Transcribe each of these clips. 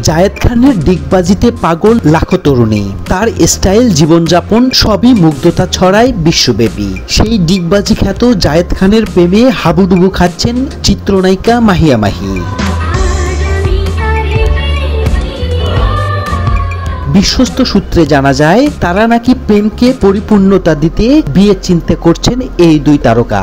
জায়েদ খানের ডিগবাজিতে পাগল লাখো তরুণী। তার স্টাইল, জীবনযাপন সবই মুগ্ধতা ছড়ায় বিশ্বব্যাপী। সেই ডিগবাজি খ্যাত জায়েদ খানের প্রেমে হাবুডুবু খাচ্ছেন চিত্রনায়িকা মাহিয়া মাহি। বিশ্বস্ত সূত্রে জানা যায়, তারা নাকি প্রেমকে পরিপূর্ণতা দিতে বিয়ে চিন্তা করছেন এই দুই তারকা।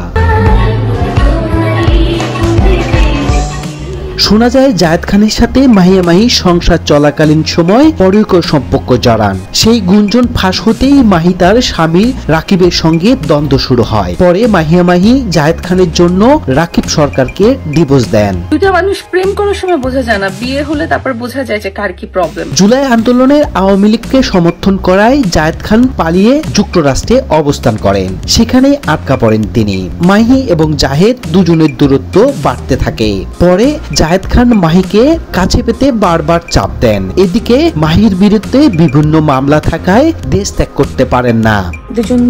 শোনা যায়, জায়েদ খানের সাথে মাহিয়া মাহি সংসার চলাকালীন সময় পরকীয় সম্পর্ক জড়ান। সেই গুঞ্জন ফাঁস হতেই মাহি তার স্বামী রাকিবের সঙ্গে দ্বন্দ্ব শুরু হয়। পরে মাহিয়া মাহি জায়েদ খানের জন্য রাকিব সরকারকে ডিভোর্স দেন। দুইটা মানুষ প্রেম করার সময় বোঝা যায় না, বিয়ে হলে তারপর বোঝা যায় যে কার কি প্রবলেম। জুলাই আন্দোলনের আওয়ামী লীগকে সমর্থন করায় জায়েদ খান পালিয়ে যুক্তরাষ্ট্রে অবস্থান করেন। সেখানেই আটকা পড়েন তিনি। মাহি এবং জাহেদ দুজনের দূরত্ব বাড়তে থাকে। পরে জায়েদ খান মাহিকে কাছে পেতে বারবার চাপ দেন। এদিকে মাহির বিরুদ্ধে বিভিন্ন মামলা থাকায় দেশ ত্যাগ করতে পারেন না।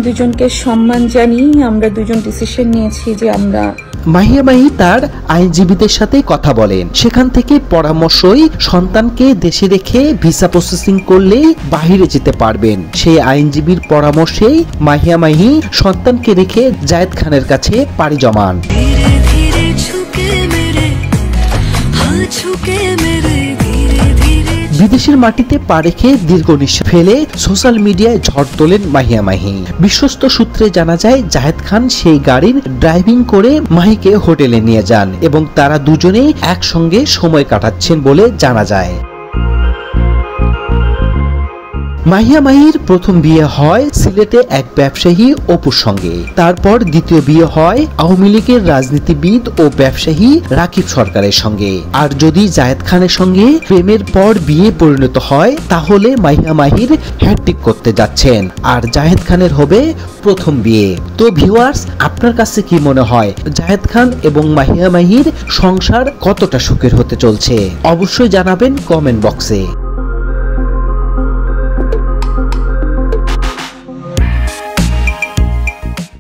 দুজনকে সম্মান জানিয়ে আমরা দুজন ডিসিশন নিয়েছি যে আমরা। মাহিয়া মাহি তার আইনজীবীদের সাথে কথা বলেন। সেখান থেকে পরামর্শই সন্তানকে দেশে রেখে ভিসা প্রসেসিং করলেই বাহিরে যেতে পারবেন। সেই আইনজীবীর পরামর্শেই মাহিয়া মাহি সন্তানকে রেখে জায়েদ খানের কাছে পাড়ি জমান। বিদেশের মাটিতে পা রেখে দীর্ঘ নিঃশ্বাস ফেলে সোশ্যাল মিডিয়ায় ঝড় তোলেন মাহিয়া মাহি। বিশ্বস্ত সূত্রে জানা যায়, জায়েদ খান সেই গাড়ির ড্রাইভিং করে মাহিকে হোটেলে নিয়ে যান এবং তারা দুজনেই একসঙ্গে সময় কাটাচ্ছেন বলে জানা যায়। মাহিয়া মাহির প্রথম বিয়ে হয় সিলেটে এক ব্যবসায়ী অপুর সঙ্গে। তারপর দ্বিতীয় বিয়ে হয় আওয়ামী লীগের রাজনীতিবিদ ও ব্যবসায়ী রাকিব সরকারের সঙ্গে। আর যদি জায়েদ খানের সঙ্গে প্রেমের পর বিয়ে পরিণত হয়, তাহলে মাহিয়া মাহির হ্যাট্রিক করতে যাচ্ছেন। আর জায়েদ খানের হবে প্রথম বিয়ে। তো ভিউয়ার্স, আপনার কাছে কি মনে হয়, জায়েদ খান এবং মাহিয়া মাহির সংসার কতটা সুখের হতে চলছে? অবশ্যই জানাবেন কমেন্ট বক্সে।